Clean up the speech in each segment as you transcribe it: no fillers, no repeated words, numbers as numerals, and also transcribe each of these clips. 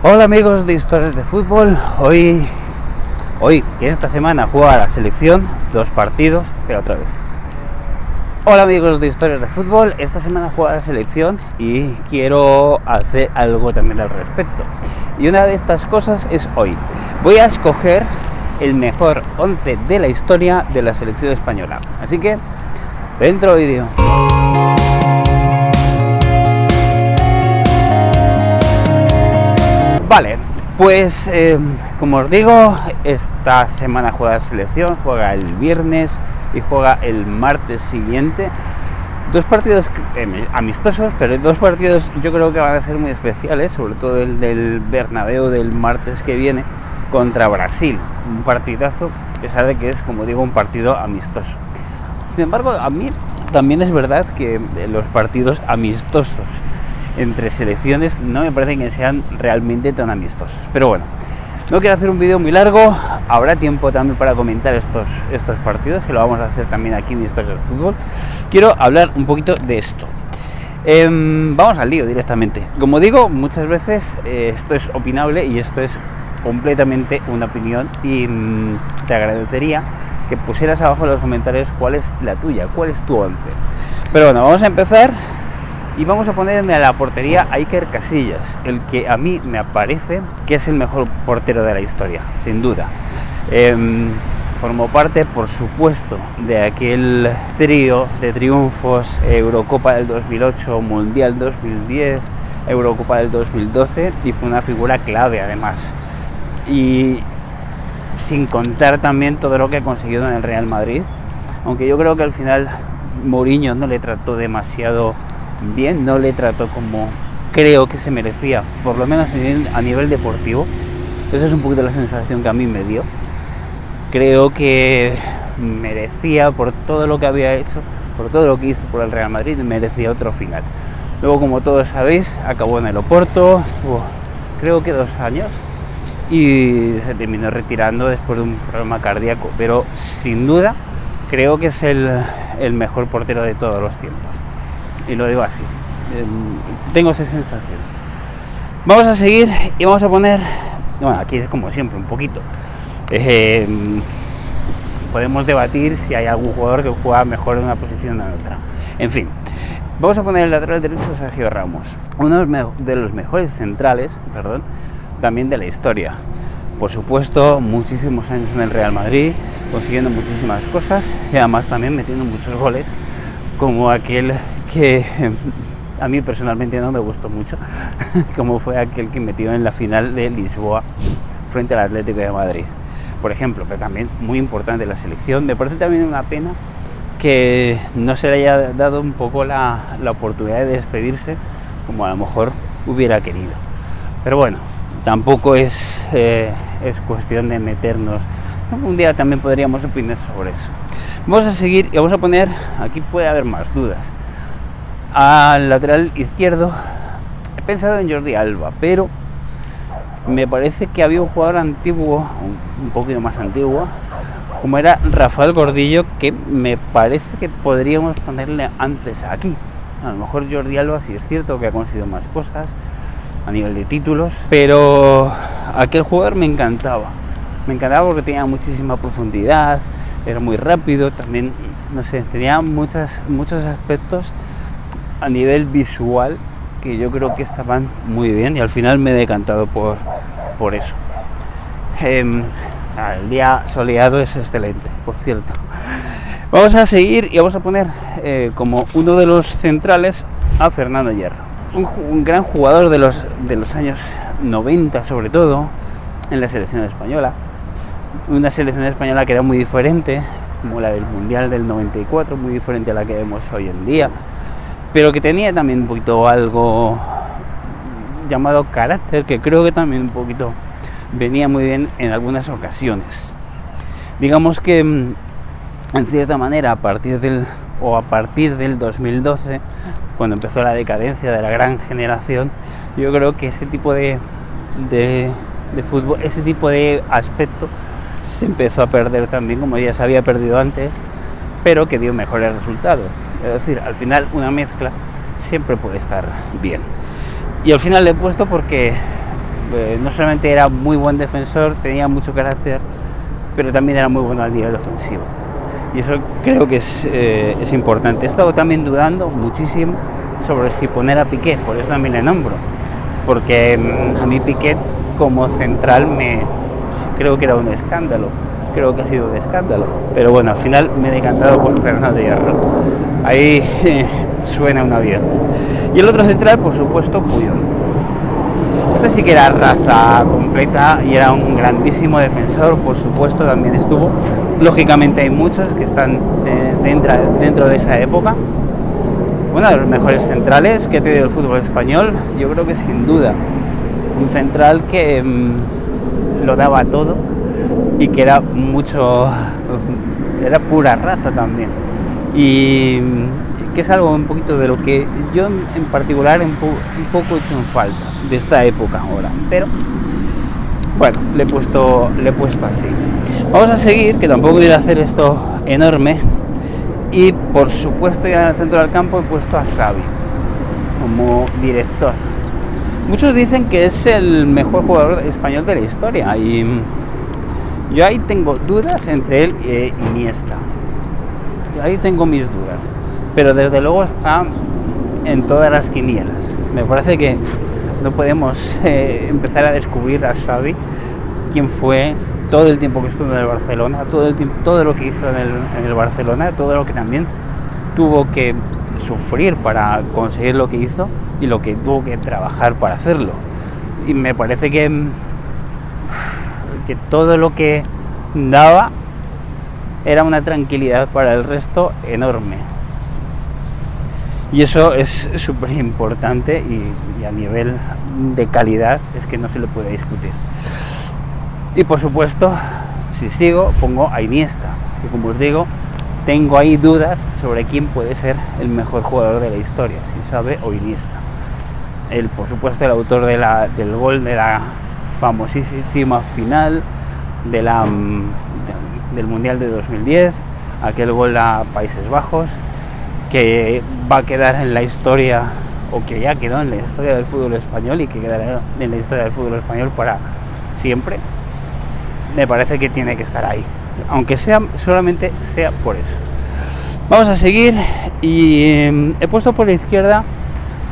Hola amigos de Historias de Fútbol, hoy que esta semana juega la selección, 2 partidos, pero otra vez. Hola amigos de Historias de Fútbol, esta semana juega la selección y quiero hacer algo también al respecto. Y una de estas cosas es hoy. Voy a escoger el mejor 11 de la historia de la selección española. Así que, dentro vídeo. Vale, pues como os digo, esta semana juega la selección, juega el viernes y juega el martes siguiente. 2 partidos amistosos, pero 2 partidos yo creo que van a ser muy especiales, sobre todo el del Bernabéu del martes que viene contra Brasil. Un partidazo, a pesar de que es, como digo, un partido amistoso. Sin embargo, a mí también es verdad que los partidos amistosos entre selecciones no me parecen que sean realmente tan amistosos, pero bueno, no quiero hacer un vídeo muy largo, habrá tiempo también para comentar estos partidos, que lo vamos a hacer también aquí en Historias del Fútbol. Quiero hablar un poquito de esto. Vamos al lío directamente. Como digo, muchas veces esto es opinable y esto es completamente una opinión y te agradecería que pusieras abajo en los comentarios cuál es la tuya, cuál es tu 11. Pero bueno, vamos a empezar. Y vamos a poner en la portería a Iker Casillas, el que a mí me parece que es el mejor portero de la historia, sin duda. Formó parte, por supuesto, de aquel trío de triunfos: Eurocopa del 2008, Mundial 2010, Eurocopa del 2012, y fue una figura clave además. Y sin contar también todo lo que ha conseguido en el Real Madrid, aunque yo creo que al final Mourinho no le trató demasiado bien, no le trató como creo que se merecía, por lo menos a nivel deportivo. Esa es un poquito la sensación que a mí me dio. Creo que merecía, por todo lo que había hecho, por todo lo que hizo por el Real Madrid, merecía otro final. Luego, como todos sabéis, acabó en el Oporto, estuvo creo que 2 años y se terminó retirando después de un problema cardíaco, pero sin duda creo que es el mejor portero de todos los tiempos. Y lo digo así, tengo esa sensación. Vamos a seguir y vamos a poner, bueno, aquí es como siempre un poquito, podemos debatir si hay algún jugador que juega mejor en una posición o en otra. En fin, vamos a poner el lateral derecho a Sergio Ramos, uno de los mejores centrales, también de la historia. Por supuesto, muchísimos años en el Real Madrid, consiguiendo muchísimas cosas y además también metiendo muchos goles, como aquel que a mí personalmente no me gustó mucho, como fue aquel que metió en la final de Lisboa frente al Atlético de Madrid, por ejemplo, pero también muy importante la selección. Me parece también una pena que no se le haya dado un poco la oportunidad de despedirse como a lo mejor hubiera querido, pero bueno, tampoco es cuestión de meternos. Un día también podríamos opinar sobre eso. Vamos a seguir y vamos a poner, aquí puede haber más dudas. Al lateral izquierdo he pensado en Jordi Alba, pero me parece que había un jugador antiguo, un poquito más antiguo, como era Rafael Gordillo, que me parece que podríamos ponerle antes aquí. A lo mejor Jordi Alba sí es cierto que ha conseguido más cosas a nivel de títulos, pero aquel jugador me encantaba porque tenía muchísima profundidad, era muy rápido, también, no sé, tenía muchos aspectos a nivel visual que yo creo que estaban muy bien y al final me he decantado por eso. El día soleado es excelente, por cierto. Vamos a seguir y vamos a poner como uno de los centrales a Fernando Hierro, un gran jugador de los años 90, sobre todo en la selección española, una selección española que era muy diferente, como la del Mundial del 94, muy diferente a la que vemos hoy en día, pero que tenía también un poquito algo llamado carácter, que creo que también un poquito venía muy bien en algunas ocasiones. Digamos que en cierta manera a partir del 2012, cuando empezó la decadencia de la gran generación, yo creo que ese tipo de fútbol, ese tipo de aspecto se empezó a perder también, como ya se había perdido antes, pero que dio mejores resultados. Es decir, al final una mezcla siempre puede estar bien. Y al final le he puesto porque No solamente era muy buen defensor, tenía mucho carácter, pero también era muy bueno al nivel ofensivo. Y eso creo que es importante. He estado también dudando muchísimo sobre si poner a Piqué, por eso también le nombro. Porque a mí Piqué como central creo que era un escándalo. Creo que ha sido un escándalo. Pero bueno, al final me he decantado por Fernando Hierro. Ahí suena un avión. Y el otro central, por supuesto, Puyol. Este sí que era raza completa y era un grandísimo defensor, por supuesto, también estuvo. Lógicamente hay muchos que están dentro de esa época. Uno de los mejores centrales que ha tenido el fútbol español, yo creo que sin duda. Un central que lo daba todo y que era pura raza también. Y que es algo un poquito de lo que yo en particular un poco he hecho en falta de esta época ahora, pero bueno, le he puesto así. Vamos a seguir, que tampoco quiero hacer esto enorme, y por supuesto ya en el centro del campo he puesto a Xavi como director. Muchos dicen que es el mejor jugador español de la historia y yo ahí tengo dudas entre él e Iniesta. Ahí tengo mis dudas, pero desde luego está en todas las quinielas. Me parece que no podemos empezar a descubrir a Xavi, quién fue, todo el tiempo que estuvo en el Barcelona, todo lo que hizo en el Barcelona, todo lo que también tuvo que sufrir para conseguir lo que hizo y lo que tuvo que trabajar para hacerlo. Y me parece que todo lo que daba era una tranquilidad para el resto enorme. Y eso es súper importante y a nivel de calidad es que no se le puede discutir. Y por supuesto, si sigo, pongo a Iniesta, que como os digo, tengo ahí dudas sobre quién puede ser el mejor jugador de la historia, si Xavi o Iniesta. Él, por supuesto, el autor del gol de la famosísima final del Mundial de 2010, aquel gol a Países Bajos, que va a quedar en la historia, o que ya quedó en la historia del fútbol español y que quedará en la historia del fútbol español para siempre. Me parece que tiene que estar ahí, aunque solamente sea por eso. Vamos a seguir y he puesto por la izquierda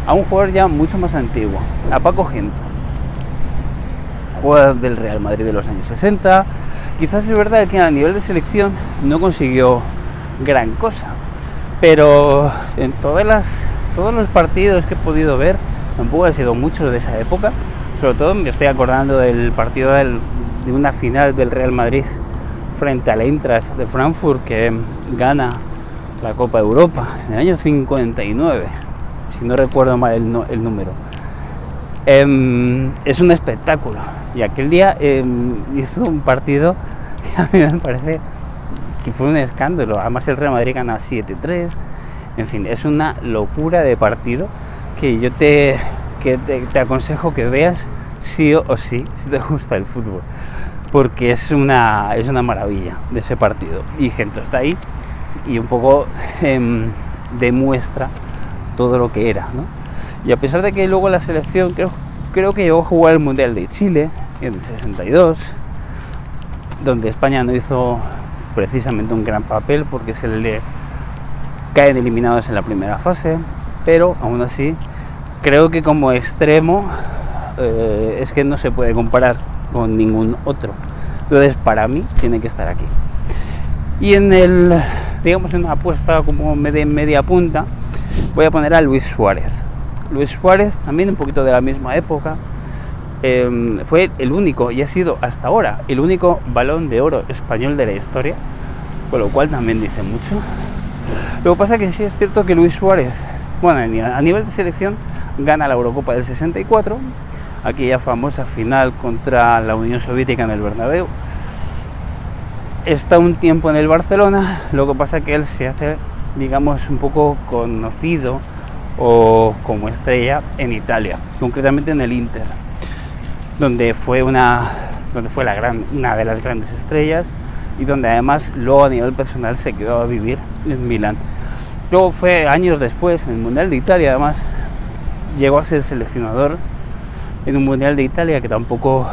a un jugador ya mucho más antiguo, a Paco Gento, jugador del Real Madrid de los años 60. Quizás es verdad que a nivel de selección no consiguió gran cosa, pero en todos los partidos que he podido ver, tampoco han sido muchos de esa época. Sobre todo me estoy acordando del partido de una final del Real Madrid frente al Eintracht de Frankfurt, que gana la Copa de Europa en el año 59, si no recuerdo mal el número. Es un espectáculo, y aquel día hizo un partido que a mí me parece que fue un escándalo. Además el Real Madrid gana 7-3. En fin, es una locura de partido que yo te aconsejo que veas sí o sí, si te gusta el fútbol, porque es una maravilla de ese partido. Y Gento está ahí y un poco demuestra todo lo que era, ¿no? Y a pesar de que luego la selección creo que llegó a jugar el Mundial de Chile en el 62, donde España no hizo precisamente un gran papel porque caen eliminados en la primera fase, pero aún así creo que como extremo es que no se puede comparar con ningún otro. Entonces para mí tiene que estar aquí. Y en una apuesta como media punta, voy a poner a Luis Suárez. Luis Suárez, también un poquito de la misma época, fue el único, y ha sido hasta ahora, el único Balón de Oro español de la historia, con lo cual también dice mucho. Lo que pasa es que sí es cierto que Luis Suárez, bueno, a nivel de selección, gana la Eurocopa del 64, aquella famosa final contra la Unión Soviética en el Bernabéu. Está un tiempo en el Barcelona, lo que pasa es que él se hace, digamos, un poco conocido o como estrella en Italia, concretamente en el Inter, donde fue una de las grandes estrellas y donde además luego a nivel personal se quedó a vivir en Milán. Luego fue años después, en el Mundial de Italia además, llegó a ser seleccionador en un Mundial de Italia que tampoco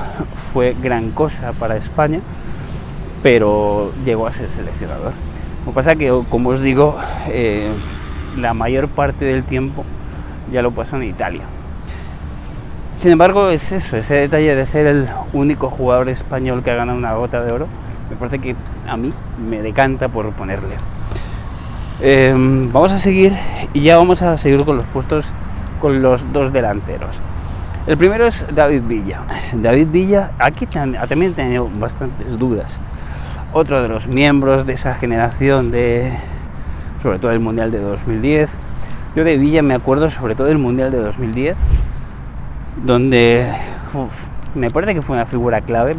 fue gran cosa para España, pero llegó a ser seleccionador. Lo que pasa es que, como os digo, la mayor parte del tiempo ya lo pasó en Italia. Sin embargo, es eso, ese detalle de ser el único jugador español que ha ganado una Bota de Oro, me parece que a mí me decanta por ponerle. Vamos a seguir y ya vamos a seguir con los puestos, con los dos delanteros. El primero es David Villa. David Villa, aquí también he tenido bastantes dudas. Otro de los miembros de esa generación sobre todo el Mundial de 2010. Yo de Villa me acuerdo sobre todo del Mundial de 2010, donde me parece que fue una figura clave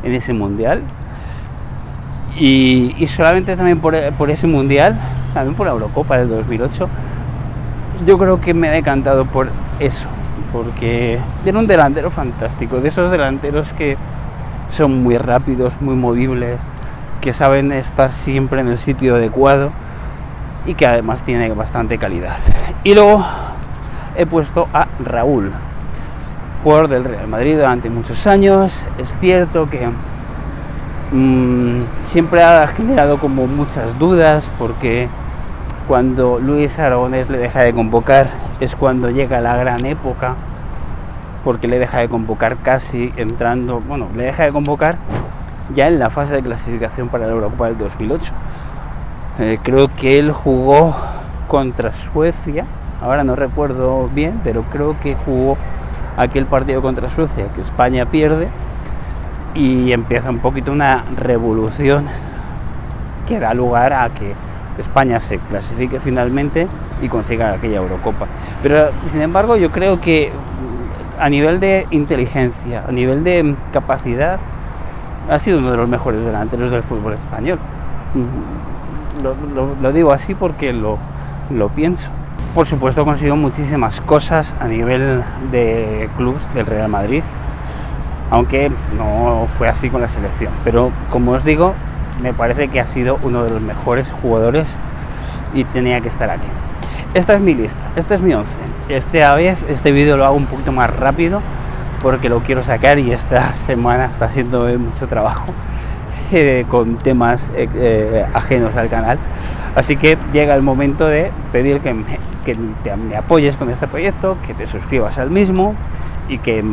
en ese Mundial. Y solamente también por ese Mundial, también por la Eurocopa del 2008, yo creo que me he decantado por eso, porque era un delantero fantástico, de esos delanteros que son muy rápidos, muy movibles, que saben estar siempre en el sitio adecuado y que además tiene bastante calidad. Y luego he puesto a Raúl, jugador del Real Madrid durante muchos años. Es cierto que siempre ha generado como muchas dudas, porque cuando Luis Aragonés le deja de convocar es cuando llega la gran época, porque le deja de convocar casi entrando, le deja de convocar ya en la fase de clasificación para la Eurocopa del 2008. Creo que él jugó contra Suecia, ahora no recuerdo bien, pero creo que jugó aquel partido contra Suecia que España pierde, y empieza un poquito una revolución que da lugar a que España se clasifique finalmente y consiga aquella Eurocopa. Pero sin embargo, yo creo que a nivel de inteligencia, a nivel de capacidad, ha sido uno de los mejores delanteros del fútbol español. Lo digo así porque lo pienso. Por supuesto, consiguió muchísimas cosas a nivel de clubes del Real Madrid, aunque no fue así con la selección. Pero como os digo, me parece que ha sido uno de los mejores jugadores y tenía que estar aquí. Esta es mi lista, este es mi 11. Este vídeo lo hago un poquito más rápido porque lo quiero sacar, y esta semana está siendo mucho trabajo con temas ajenos al canal. Así que llega el momento de pedir que me apoyes con este proyecto, que te suscribas al mismo, y que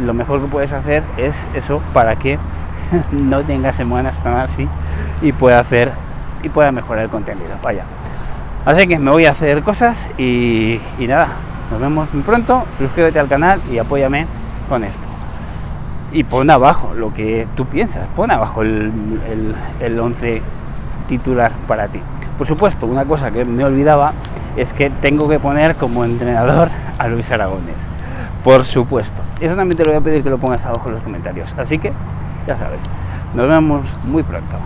lo mejor que puedes hacer es eso, para que no tenga semanas tan así y pueda mejorar el contenido. Vaya. Así que me voy a hacer cosas y nada, nos vemos muy pronto. Suscríbete al canal y apóyame con esto. Y pon abajo lo que tú piensas, pon abajo el 11 titular para ti. Por supuesto, una cosa que me olvidaba es que tengo que poner como entrenador a Luis Aragonés. Por supuesto, eso también te lo voy a pedir que lo pongas abajo en los comentarios. Así que, ya sabes, nos vemos muy pronto.